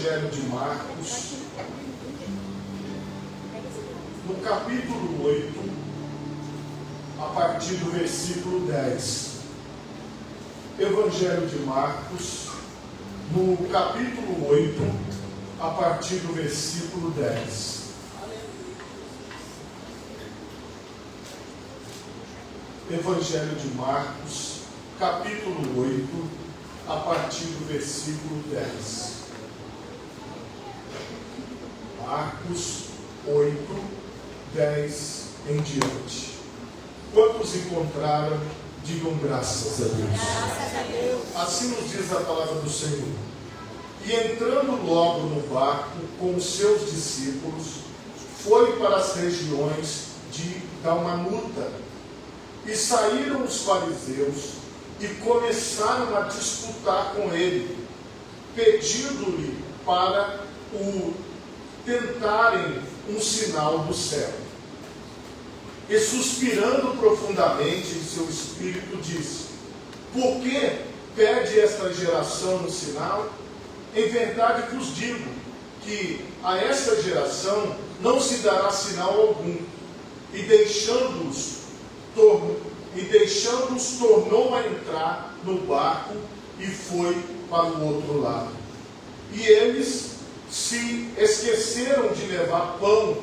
Evangelho de Marcos, no capítulo 8, a partir do versículo 10. Evangelho de Marcos, no capítulo 8, a partir do versículo 10. Evangelho de Marcos, capítulo 8, a partir do versículo 10. Marcos 8, 10 em diante. Quantos encontraram, digam graças a Deus. Graças a Deus. Assim nos diz a palavra do Senhor. E entrando logo no barco com os seus discípulos, foi para as regiões de Dalmanuta. E saíram os fariseus e começaram a disputar com ele, pedindo-lhe para o tentarem um sinal do céu. E suspirando profundamente em seu espírito, disse: por que pede esta geração um sinal? Em verdade vos digo que a esta geração não se dará sinal algum. E deixando-os tornou a entrar no barco e foi para o outro lado. E eles se esqueceram de levar pão,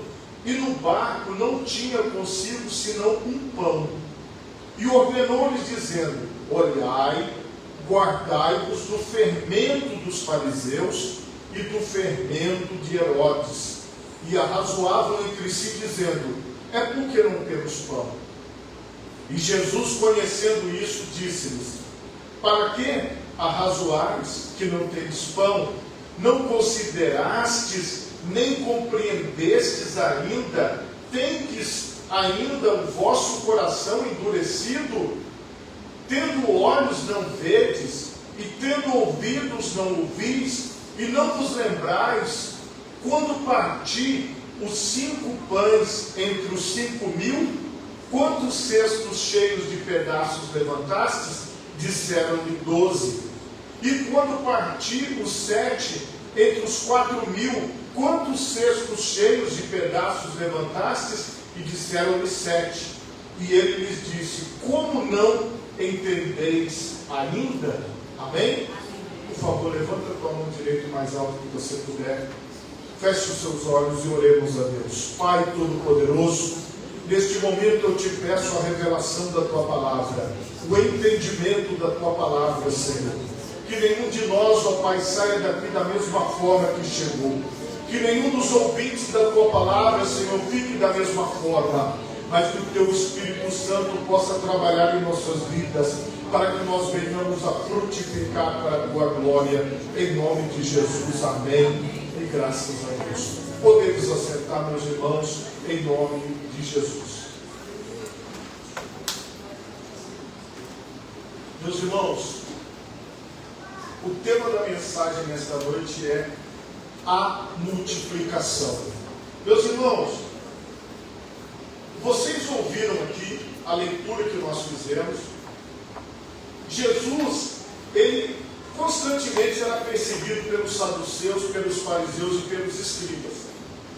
e no barco não tinha consigo senão um pão. E ordenou-lhes, dizendo: olhai, guardai-vos do fermento dos fariseus e do fermento de Herodes. E arrazoavam entre si, dizendo: é porque não temos pão. E Jesus, conhecendo isso, disse-lhes: para que arrazoais que não tendes pão? Não considerastes, nem compreendestes ainda? Tendes ainda o vosso coração endurecido? Tendo olhos não vedes, e tendo ouvidos não ouvis, e não vos lembrais, quando parti os 5 pães entre os 5.000, quantos cestos cheios de pedaços levantastes? Disseram-lhe 12. E quando parti os 7 entre os 4.000, quantos cestos cheios de pedaços levantastes? E disseram-lhe 7. E ele lhes disse: como não entendeis ainda? Amém? Por favor, levanta a tua mão direita o mais alto que você puder. Feche os seus olhos e oremos a Deus. Pai Todo-Poderoso, neste momento eu te peço a revelação da tua palavra, o entendimento da tua palavra, Senhor. Que nenhum de nós, ó Pai, saia daqui da mesma forma que chegou. Que nenhum dos ouvintes da tua palavra, Senhor, fique da mesma forma. Mas que o teu Espírito Santo possa trabalhar em nossas vidas, para que nós venhamos a frutificar para a tua glória. Em nome de Jesus, amém. E graças a Deus. Podemos assentar, meus irmãos, em nome de Jesus. Meus irmãos, o tema da mensagem nesta noite é a multiplicação. Meus irmãos, vocês ouviram aqui a leitura que nós fizemos. Jesus, ele constantemente era perseguido pelos saduceus, pelos fariseus e pelos escribas.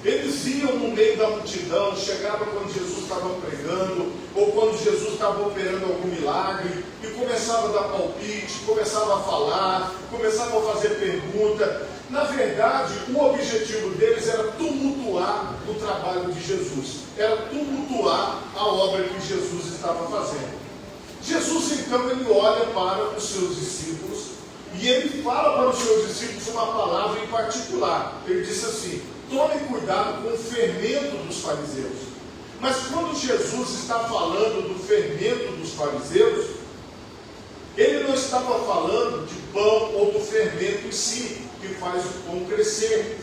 Eles iam no meio da multidão, chegavam quando Jesus estava pregando, ou quando Jesus estava operando algum milagre, e começavam a dar palpite, começavam a falar, começavam a fazer pergunta. Na verdade, o objetivo deles era tumultuar o trabalho de Jesus, era tumultuar a obra que Jesus estava fazendo. Jesus, então, ele olha para os seus discípulos, e ele fala para os seus discípulos uma palavra em particular. Ele disse assim: tome cuidado com o fermento dos fariseus. Mas quando Jesus está falando do fermento dos fariseus, ele não estava falando de pão ou do fermento em si, que faz o pão crescer.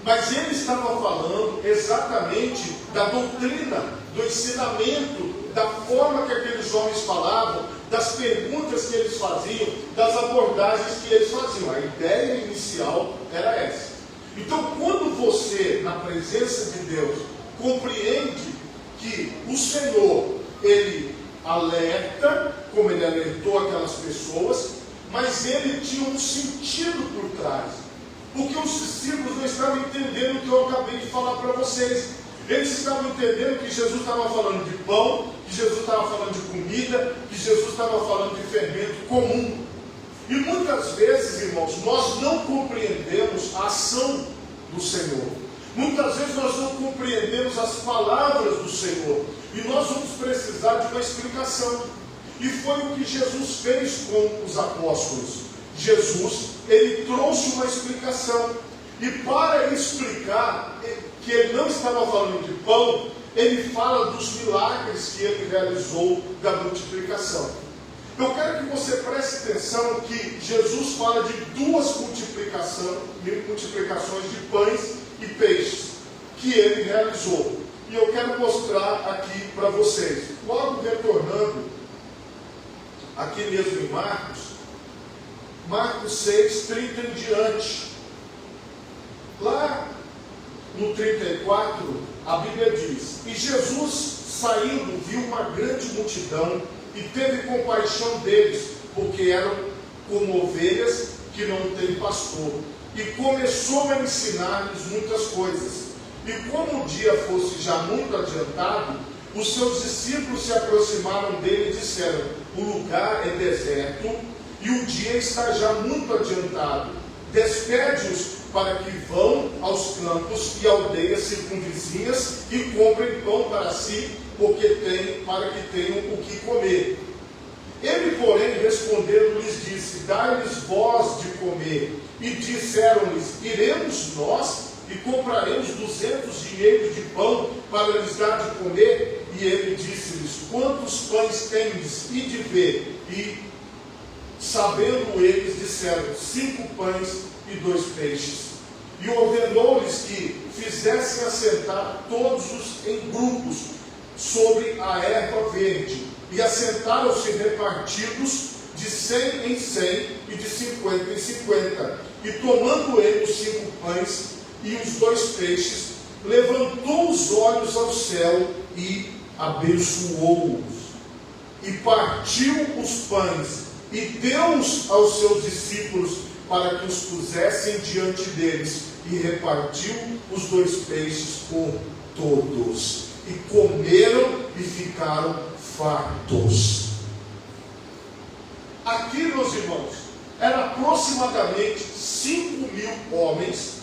Mas ele estava falando exatamente da doutrina, do ensinamento, da forma que aqueles homens falavam, das perguntas que eles faziam, das abordagens que eles faziam. A ideia inicial era essa. Então, quando você, na presença de Deus, compreende que o Senhor, ele alerta, como ele alertou aquelas pessoas, mas ele tinha um sentido por trás. Porque os discípulos não estavam entendendo o que eu acabei de falar para vocês. Eles estavam entendendo que Jesus estava falando de pão, que Jesus estava falando de comida, que Jesus estava falando de fermento comum. E muitas vezes, irmãos, nós não compreendemos a ação do Senhor. Muitas vezes nós não compreendemos as palavras do Senhor. E nós vamos precisar de uma explicação. E foi o que Jesus fez com os apóstolos. Jesus, ele trouxe uma explicação. E para explicar que ele não estava falando de pão, ele fala dos milagres que ele realizou da multiplicação. Eu quero que você preste atenção que Jesus fala de duas multiplicações de pães e peixes que ele realizou. E eu quero mostrar aqui para vocês. Logo retornando, aqui mesmo em Marcos 6, 30 em diante. Lá no 34, a Bíblia diz: E Jesus, saindo, viu uma grande multidão e teve compaixão deles, porque eram como ovelhas que não têm pastor. E começou a ensinar-lhes muitas coisas. E como o dia fosse já muito adiantado, os seus discípulos se aproximaram dele e disseram: O lugar é deserto e o dia está já muito adiantado. Despede-os para que vão aos campos e aldeias circunvizinhas e comprem pão para si, para que tenham o que comer. Ele, porém, respondendo, lhes disse: Dai-lhes vós de comer. E disseram-lhes: Iremos nós e compraremos 200 dinheiros de pão para lhes dar de comer? E ele disse-lhes: Quantos pães tendes? E de ver. E, sabendo eles, disseram: 5 pães e 2 peixes. E ordenou-lhes que fizessem assentar todos em grupos sobre a erva verde. E assentaram-se repartidos de 100 em 100 e de 50 em 50. E tomando ele os 5 pães e os 2 peixes, levantou os olhos ao céu e abençoou-os. E partiu os pães e deu-os aos seus discípulos para que os pusessem diante deles. E repartiu os 2 peixes por todos. E comeram e ficaram fartos. Aqui, meus irmãos, era aproximadamente 5.000 homens,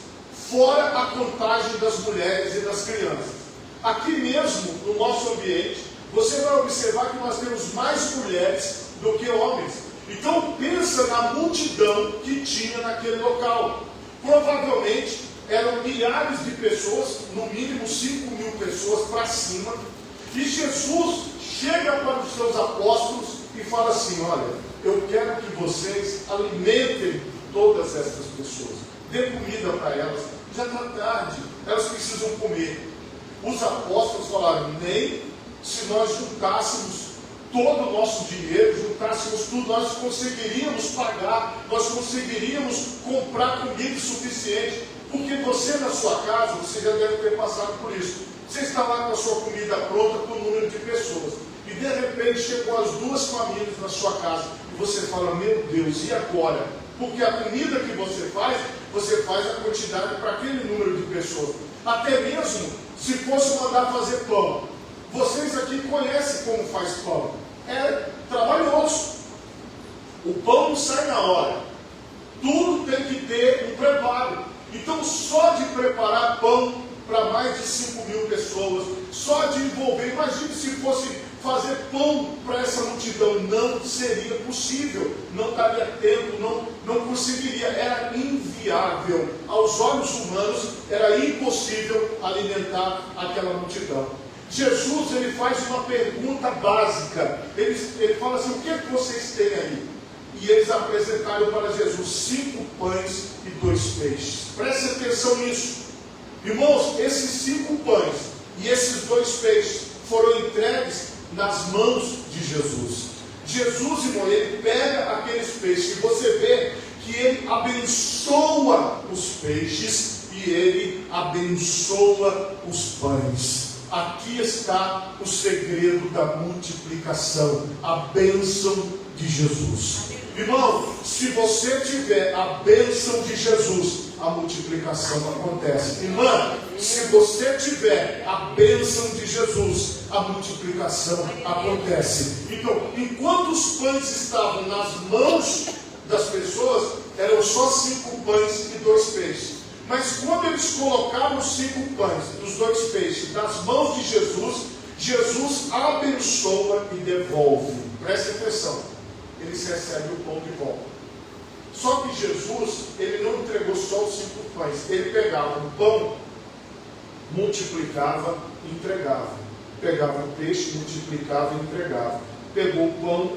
fora a contagem das mulheres e das crianças. Aqui mesmo, no nosso ambiente, você vai observar que nós temos mais mulheres do que homens. Então pensa na multidão que tinha naquele local. Provavelmente eram milhares de pessoas, no mínimo 5.000 pessoas para cima. E Jesus chega para os seus apóstolos e fala assim: olha, eu quero que vocês alimentem todas essas pessoas. Dê comida para elas. Já está tarde, elas precisam comer. Os apóstolos falaram: nem se nós juntássemos todo o nosso dinheiro, juntássemos tudo, nós conseguiríamos pagar, nós conseguiríamos comprar comida suficiente, porque você na sua casa, você já deve ter passado por isso, você está lá com a sua comida pronta para um número de pessoas, e de repente chegou as 2 famílias na sua casa, e você fala: meu Deus, e agora? Porque a comida que você faz a quantidade para aquele número de pessoas. Até mesmo se fosse mandar fazer pão, vocês aqui conhecem como faz pão. É trabalhoso. O pão não sai na hora. Tudo tem que ter um preparo. Então, só de preparar pão para mais de 5.000 pessoas, só de envolver, imagine se fosse fazer pão para essa multidão, não seria possível, não daria tempo, não conseguiria, era inviável. Aos olhos humanos, era impossível alimentar aquela multidão. Jesus, ele faz uma pergunta básica, ele fala assim: o que é que vocês têm aí? E eles apresentaram para Jesus 5 pães e 2 peixes. Preste atenção nisso. Irmãos, esses 5 pães e esses 2 peixes foram entregues nas mãos de Jesus. Jesus, irmão, ele pega aqueles peixes e você vê que ele abençoa os peixes e ele abençoa os pães. Aqui está o segredo da multiplicação, a bênção de Jesus. Irmão, se você tiver a bênção de Jesus, a multiplicação acontece. Irmã, se você tiver a bênção de Jesus, a multiplicação acontece. Então, enquanto os pães estavam nas mãos das pessoas, eram só 5 pães e 2 peixes. Mas quando eles colocaram os 5 pães e os 2 peixes nas mãos de Jesus, Jesus abençoa e devolve. Preste atenção, eles recebem o pão de volta. Só que Jesus, ele não entregou só os 5 pães. Ele pegava o pão, multiplicava e entregava. Pegava o peixe, multiplicava e entregava. Pegou o pão,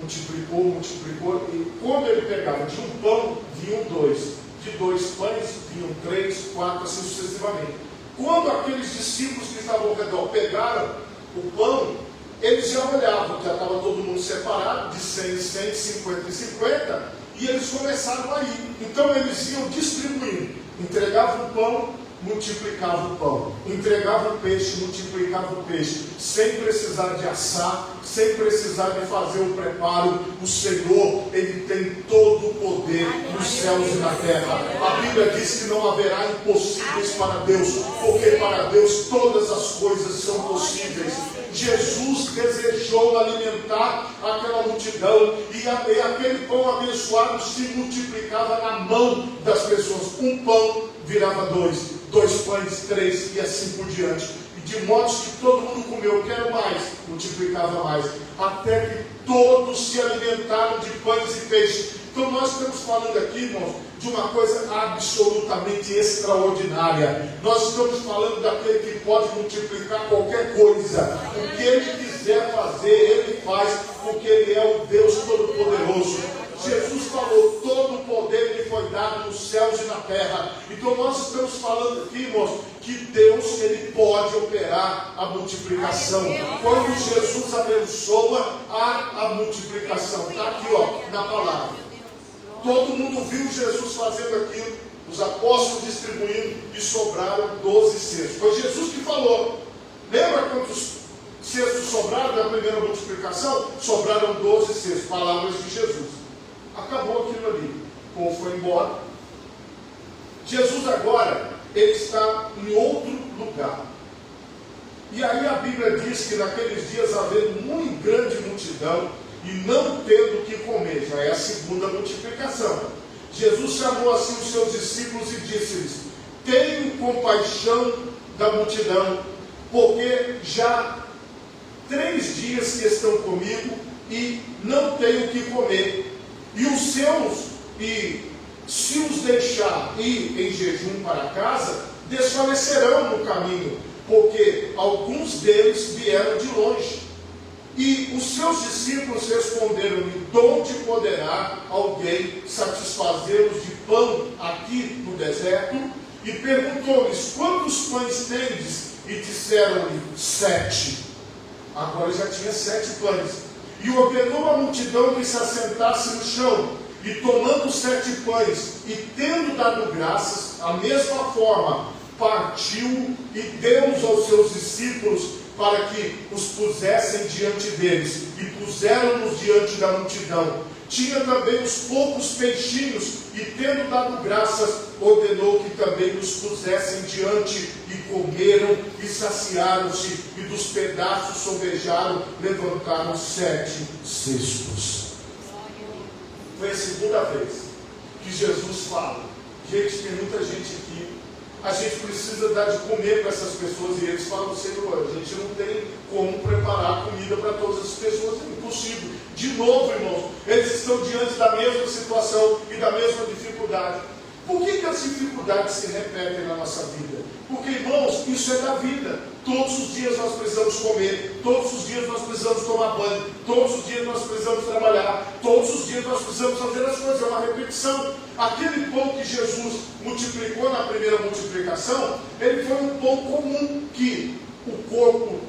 multiplicou. E quando ele pegava de um pão, vinham 2. De 2 pães, vinham 3, 4, assim sucessivamente. Quando aqueles discípulos que estavam ao redor pegaram o pão, eles já olhavam, já estava todo mundo separado, de 100 em 100, 50 em 50, e eles começaram a ir. Então eles iam distribuindo, entregavam o pão, multiplicava o pão, entregava o peixe, multiplicava o peixe, sem precisar de assar, sem precisar de fazer o preparo. O Senhor, Ele tem todo o poder nos céus e na terra. A Bíblia diz que não haverá impossíveis para Deus, porque para Deus todas as coisas são possíveis. Jesus desejou alimentar aquela multidão, e aquele pão abençoado se multiplicava na mão das pessoas. Um pão virava 2, 2 pães, 3, e assim por diante. E de modo que todo mundo comeu, quero mais, multiplicava mais, até que todos se alimentaram de pães e peixes. Então nós estamos falando aqui, irmãos, de uma coisa absolutamente extraordinária. Nós estamos falando daquele que pode multiplicar qualquer coisa. O que Ele quiser fazer, Ele faz, porque Ele é o Deus Todo-Poderoso. Jesus falou, todo o poder lhe foi dado nos céus e na terra. Então nós estamos falando aqui, irmãos, que Deus, Ele pode operar a multiplicação. Quando Jesus abençoa, há a multiplicação. Está aqui, ó, na palavra. Todo mundo viu Jesus fazendo aquilo, os apóstolos distribuindo, e sobraram 12 cestos. Foi Jesus que falou. Lembra quantos cestos sobraram na primeira multiplicação? Sobraram 12 cestos, palavras de Jesus. Acabou aquilo ali. O povo foi embora. Jesus agora, Ele está em outro lugar. E aí a Bíblia diz que naqueles dias, havendo muito grande multidão, e não tendo o que comer, já é a segunda multiplicação. Jesus chamou assim os seus discípulos e disse-lhes: tenho compaixão da multidão, porque já 3 dias que estão comigo e não tenho o que comer. E se os deixar ir em jejum para casa, desfalecerão no caminho, porque alguns deles vieram de longe. E os seus discípulos responderam-lhe: donde poderá alguém satisfazê-los de pão aqui no deserto? E perguntou-lhes: quantos pães tendes? E disseram-lhe: 7. Agora já tinha 7 pães. E ordenou a multidão que se assentasse no chão. E tomando 7 pães, e tendo dado graças, a mesma forma, partiu e deu-os aos seus discípulos, para que os pusessem diante deles, e puseram-nos diante da multidão. Tinha também os poucos peixinhos, e tendo dado graças, ordenou que também os pusessem diante, e comeram, e saciaram-se, e dos pedaços sobejaram, levantaram 7 cestos. Foi a segunda vez que Jesus fala: gente, tem muita gente aqui, a gente precisa dar de comer para essas pessoas. E eles falam: Senhor, a gente não tem como preparar comida para todas as pessoas, é impossível. De novo, irmãos, eles estão diante da mesma situação e da mesma dificuldade. Por que as dificuldades se repetem na nossa vida? Porque, irmãos, isso é da vida. Todos os dias nós precisamos comer, todos os dias nós precisamos tomar banho, todos os dias nós precisamos trabalhar, todos os dias nós precisamos fazer as coisas. É uma repetição. Aquele pão que Jesus multiplicou na primeira multiplicação, ele foi um pão comum, que o corpo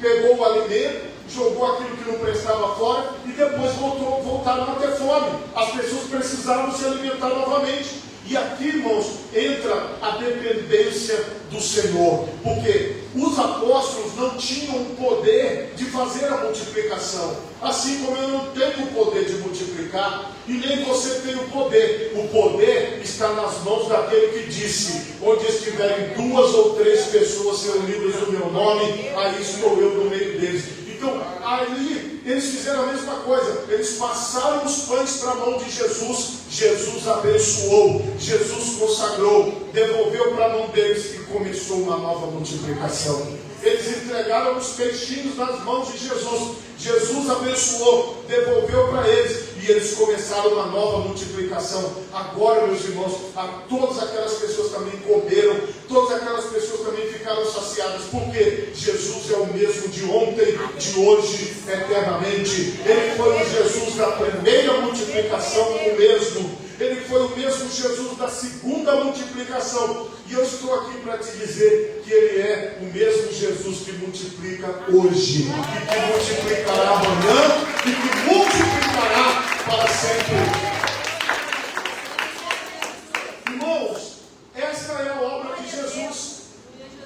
pegou o alimento, jogou aquilo que não prestava fora, e depois voltaram a ter fome. As pessoas precisavam se alimentar novamente. E aqui, irmãos, entra a dependência do Senhor, porque os apóstolos não tinham o poder de fazer a multiplicação, assim como eu não tenho o poder de multiplicar, e nem você tem o poder está nas mãos daquele que disse: onde estiverem 2 ou 3 pessoas reunidas no meu nome, aí estou eu no meio deles. Então, ali, eles fizeram a mesma coisa, eles passaram os pães para a mão de Jesus, Jesus abençoou, Jesus consagrou, devolveu para a mão deles e começou uma nova multiplicação. Eles entregaram os peixinhos nas mãos de Jesus, Jesus abençoou, devolveu para eles, e eles começaram uma nova multiplicação. Agora, meus irmãos, todas aquelas pessoas também comeram, todas aquelas pessoas também ficaram saciadas, porque Jesus é o mesmo de ontem, de hoje, eternamente. Ele foi o Jesus da primeira multiplicação, o mesmo. Ele foi o mesmo Jesus da segunda multiplicação. E eu estou aqui para te dizer que Ele é o mesmo Jesus que multiplica hoje, e que multiplicará amanhã, e que multiplicará para sempre. Irmãos, esta é a obra de Jesus.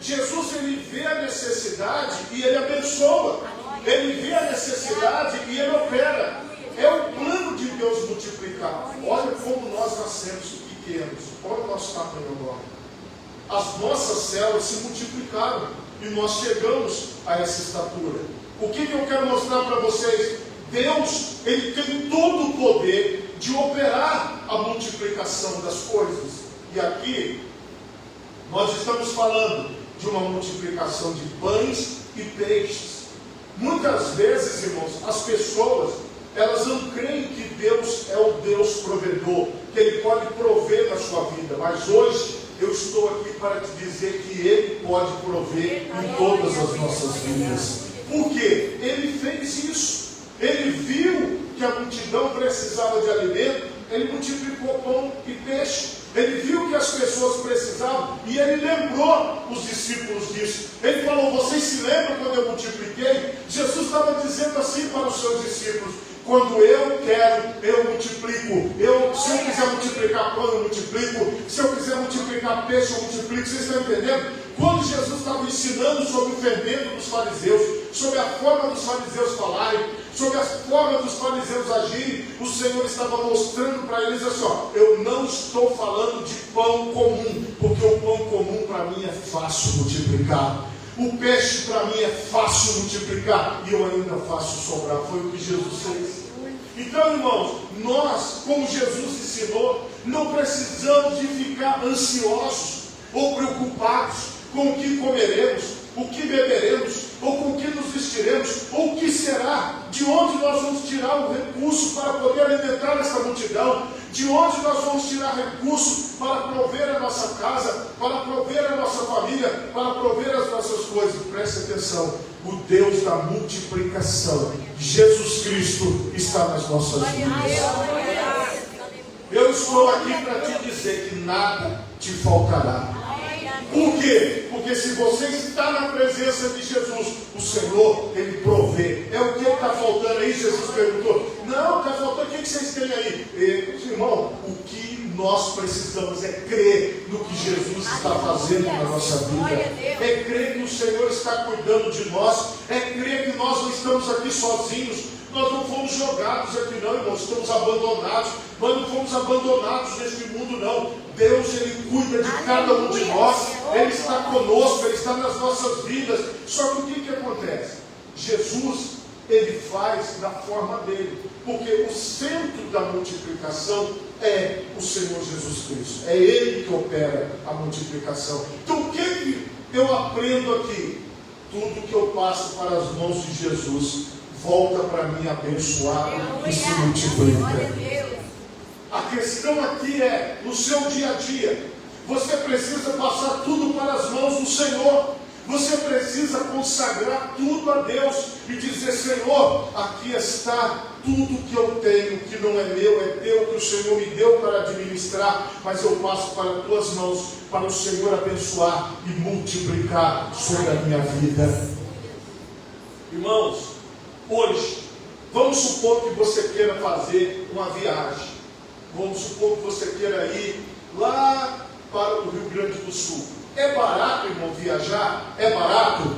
Jesus, Ele vê a necessidade e Ele abençoa. Ele vê a necessidade e Ele opera. É o plano de Deus multiplicar. Olha como nós nascemos pequenos. Olha o nosso tamanho agora. As nossas células se multiplicaram e nós chegamos a essa estatura. O que eu quero mostrar para vocês? Deus, Ele tem todo o poder de operar a multiplicação das coisas. E aqui, nós estamos falando de uma multiplicação de pães e peixes. Muitas vezes, irmãos, as pessoas, elas não creem que Deus é o Deus provedor, que Ele pode prover na sua vida. Mas hoje, eu estou aqui para te dizer que Ele pode prover em todas as nossas vidas. Por quê? Ele fez isso. Ele viu que a multidão precisava de alimento, Ele multiplicou pão e peixe. Ele viu que as pessoas precisavam e Ele lembrou os discípulos disso. Ele falou: vocês se lembram quando eu multipliquei? Jesus estava dizendo assim para os seus discípulos: quando eu quero, eu multiplico. Se eu quiser multiplicar pão, eu multiplico. Se eu quiser multiplicar peixe, eu multiplico. Vocês estão entendendo? Quando Jesus estava ensinando sobre o fermento dos fariseus, sobre a forma dos fariseus falarem, sobre a forma dos fariseus agirem, o Senhor estava mostrando para eles assim: eu não estou falando de pão comum, porque o pão comum para mim é fácil multiplicar. O peixe para mim é fácil multiplicar e eu ainda faço sobrar. Foi o que Jesus fez. Então, irmãos, nós, como Jesus ensinou, não precisamos de ficar ansiosos ou preocupados com o que comeremos, o que beberemos, ou com o que nos vestiremos, ou o que será, de onde nós vamos tirar o recurso para poder alimentar essa multidão, de onde nós vamos tirar recurso para prover a nossa casa, para prover a nossa família, para prover as nossas coisas. Preste atenção, o Deus da multiplicação, Jesus Cristo, está nas nossas vidas. Eu estou aqui para te dizer que nada te faltará. Por quê? Porque se você está na presença de Jesus, o Senhor, Ele provê. É o que está faltando aí? Jesus perguntou. Não, está faltando. O que vocês têm aí? Irmão, o que nós precisamos é crer no que Jesus está fazendo na nossa vida. É crer que o Senhor está cuidando de nós. É crer que nós não estamos aqui sozinhos. Nós não fomos jogados aqui não, irmãos. Estamos abandonados. Nós não fomos abandonados neste mundo não. Deus, Ele cuida de cada um de nós. Ele está conosco, Ele está nas nossas vidas. Só que o que acontece? Jesus, Ele faz da forma dele. Porque o centro da multiplicação é o Senhor Jesus Cristo. É Ele que opera a multiplicação. Então o que eu aprendo aqui? Tudo que eu passo para as mãos de Jesus volta para mim abençoado e se multiplica. A questão aqui é, no seu dia a dia, você precisa passar tudo para as mãos do Senhor. Você precisa consagrar tudo a Deus e dizer: Senhor, aqui está tudo que eu tenho, que não é meu, é teu, que o Senhor me deu para administrar, mas eu passo para as tuas mãos, para o Senhor abençoar e multiplicar sobre a minha vida. Irmãos, hoje, vamos supor que você queira fazer uma viagem. Vamos supor que você queira ir lá para o Rio Grande do Sul. É barato, irmão, viajar? É barato?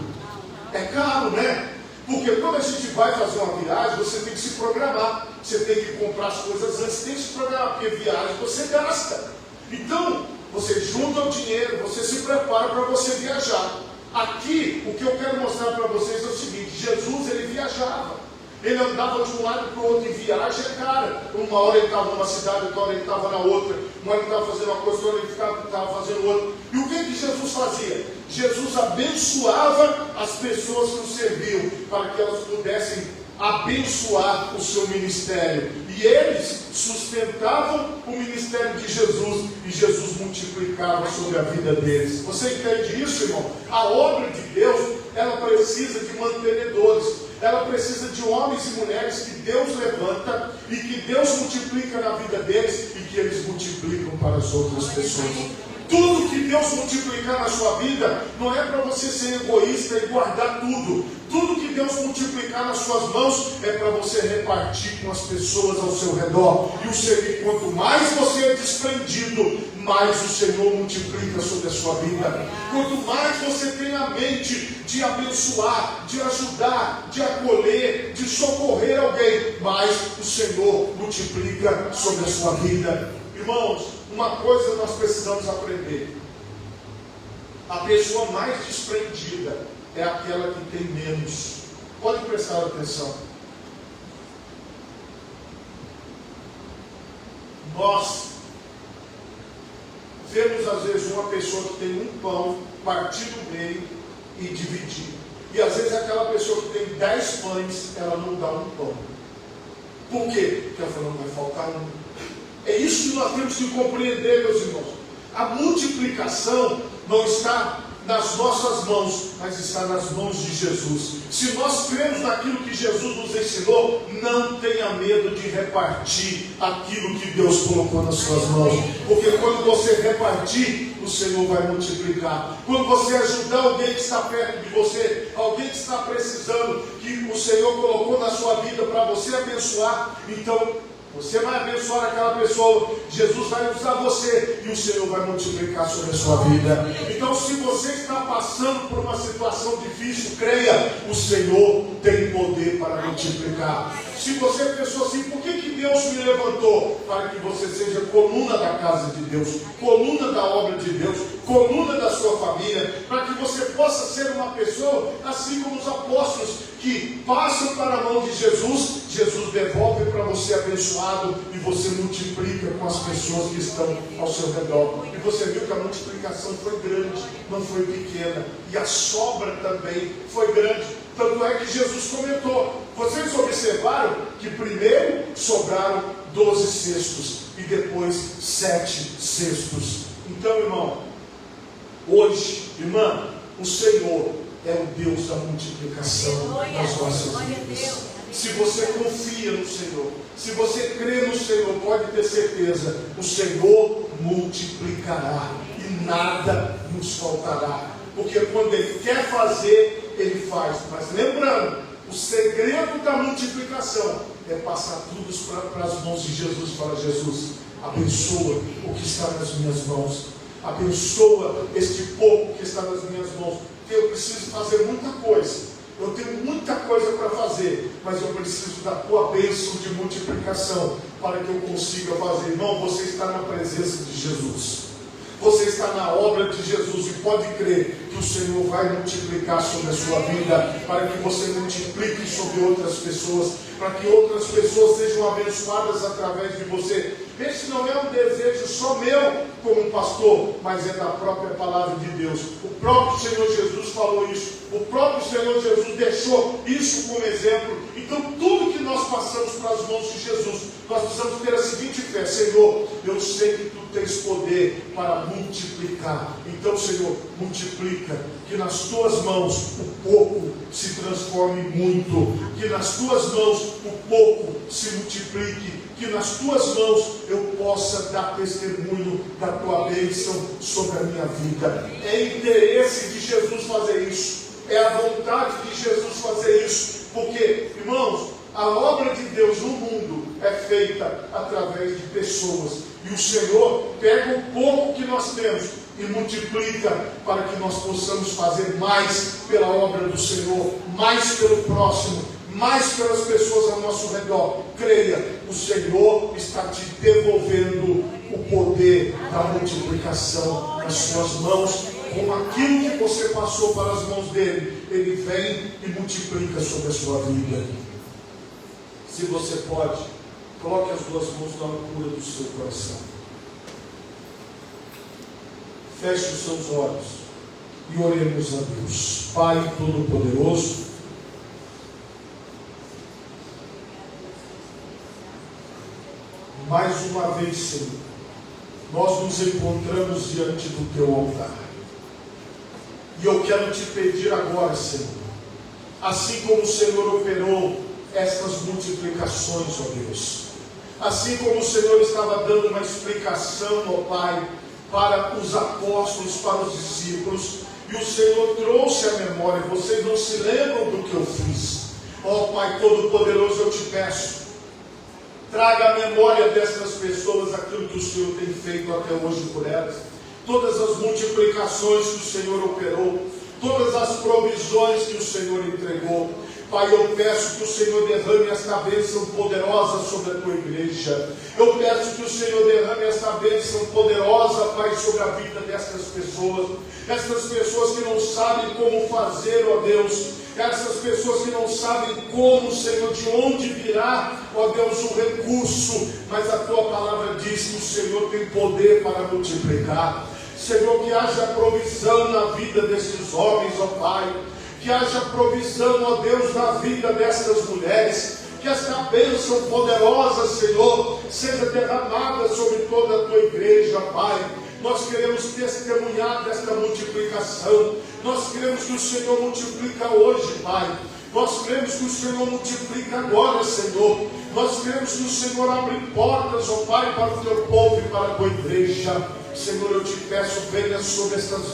É caro, né? Porque quando a gente vai fazer uma viagem, você tem que se programar. Você tem que comprar as coisas antes, tem que se programar, porque viagem você gasta. Então, você junta o dinheiro, você se prepara para você viajar. Aqui, o que eu quero mostrar para vocês é o seguinte: Jesus, ele viajava. Ele andava de um lado para o outro, em viagem é cara. Uma hora ele estava numa cidade, outra hora ele estava na outra. Uma hora ele estava fazendo uma coisa, outra hora ele estava fazendo outra. E o que Jesus fazia? Jesus abençoava as pessoas que o serviam, para que elas pudessem abençoar o seu ministério. E eles sustentavam o ministério de Jesus, e Jesus multiplicava sobre a vida deles. Você entende isso, irmão? A obra de Deus, ela precisa de mantenedores. Ela precisa de homens e mulheres que Deus levanta e que Deus multiplica na vida deles e que eles multiplicam para as outras pessoas. Tudo que Deus multiplicar na sua vida não é para você ser egoísta e guardar tudo. Tudo que Deus multiplicar nas suas mãos é para você repartir com as pessoas ao seu redor. E o Senhor, quanto mais você é desprendido, mais o Senhor multiplica sobre a sua vida. Quanto mais você tem a mente de abençoar, de ajudar, de acolher, de socorrer alguém, mais o Senhor multiplica sobre a sua vida. Irmãos, uma coisa nós precisamos aprender: a pessoa mais desprendida é aquela que tem menos. Pode prestar atenção. Nós vemos às vezes uma pessoa que tem um pão, partir no meio e dividir. E às vezes aquela pessoa que tem 10 pães, ela não dá um pão. Por quê? Porque ela fala, não vai faltar um. É isso que nós temos que compreender, meus irmãos. A multiplicação não está nas nossas mãos, mas está nas mãos de Jesus. Se nós cremos naquilo que Jesus nos ensinou, não tenha medo de repartir aquilo que Deus colocou nas suas mãos. Porque quando você repartir, o Senhor vai multiplicar. Quando você ajudar alguém que está perto de você, alguém que está precisando, que o Senhor colocou na sua vida para você abençoar, então você vai abençoar aquela pessoa, Jesus vai usar você e o Senhor vai multiplicar sobre a sua vida. Então, se você está passando por uma situação difícil, creia, o Senhor tem poder para multiplicar. Se você pensou assim, por que Deus me levantou? Para que você seja coluna da casa de Deus, coluna da obra de Deus, coluna da sua família, para que você possa ser uma pessoa assim como os apóstolos, que passam para a mão de Jesus, Jesus devolve para você abençoado e você multiplica com as pessoas que estão ao seu redor. E você viu que a multiplicação foi grande, não foi pequena. E a sobra também foi grande. Tanto é que Jesus comentou. Vocês observaram que primeiro sobraram 12 cestos e depois 7 cestos. Então, irmão, hoje, irmã, o Senhor é o Deus da multiplicação nas nossas vidas. Se você confia no Senhor, se você crê no Senhor, pode ter certeza, o Senhor multiplicará e nada nos faltará. Porque quando Ele quer fazer, Ele faz. Mas lembrando, o segredo da multiplicação é passar tudo para as mãos de Jesus. Fala, Jesus, abençoa o que está nas minhas mãos. Abençoa este pouco que está nas minhas mãos. Eu preciso fazer muita coisa. Eu tenho muita coisa para fazer, mas eu preciso da tua bênção de multiplicação para que eu consiga fazer. Irmão, você está na presença de Jesus. Você está na obra de Jesus e pode crer que o Senhor vai multiplicar sobre a sua vida, para que você multiplique sobre outras pessoas, para que outras pessoas sejam abençoadas através de você. Esse não é um desejo só meu como pastor, mas é da própria palavra de Deus. O próprio Senhor Jesus falou isso. O próprio Senhor Jesus deixou isso como exemplo. Então tudo que nós passamos para as mãos de Jesus, nós precisamos ter a seguinte fé: Senhor, eu sei que Tu tens poder para multiplicar. Então, Senhor, multiplica. Que nas Tuas mãos o pouco se transforme em muito. Que nas Tuas mãos o pouco se multiplique. Que nas Tuas mãos eu possa dar testemunho da Tua bênção sobre a minha vida. É interesse de Jesus fazer isso. É a vontade de Jesus fazer isso. Porque, irmãos, a obra de Deus no mundo, é feita através de pessoas. E o Senhor pega o pouco que nós temos e multiplica para que nós possamos fazer mais pela obra do Senhor, mais pelo próximo, mais pelas pessoas ao nosso redor. Creia, o Senhor está te devolvendo o poder da multiplicação nas suas mãos. Com aquilo que você passou para as mãos dele, ele vem e multiplica sobre a sua vida. Se você pode, coloque as duas mãos na altura do seu coração. Feche os seus olhos e oremos a Deus. Pai Todo-Poderoso, mais uma vez, Senhor, nós nos encontramos diante do teu altar. E eu quero te pedir agora, Senhor, assim como o Senhor operou estas multiplicações, ó Deus, assim como o Senhor estava dando uma explicação, ó Pai, para os apóstolos, para os discípulos, e o Senhor trouxe a memória, vocês não se lembram do que eu fiz. Ó Pai Todo-Poderoso, eu te peço, traga a memória destas pessoas aquilo que o Senhor tem feito até hoje por elas, todas as multiplicações que o Senhor operou, todas as provisões que o Senhor entregou. Pai, eu peço que o Senhor derrame esta bênção poderosa sobre a tua igreja. Eu peço que o Senhor derrame esta bênção poderosa, Pai, sobre a vida destas pessoas. Essas pessoas que não sabem como fazer, ó Deus. Essas pessoas que não sabem como, Senhor, de onde virá, ó Deus, o recurso. Mas a tua palavra diz que o Senhor tem poder para multiplicar. Senhor, que haja provisão na vida desses homens, ó Pai. Que haja provisão, ó Deus, na vida destas mulheres. Que esta bênção poderosa, Senhor, seja derramada sobre toda a tua igreja, Pai. Nós queremos testemunhar desta multiplicação. Nós queremos que o Senhor multiplica hoje, Pai. Nós queremos que o Senhor multiplica agora, Senhor. Nós queremos que o Senhor abra portas, ó Pai, para o teu povo e para a tua igreja. Senhor, eu te peço, venha sobre estas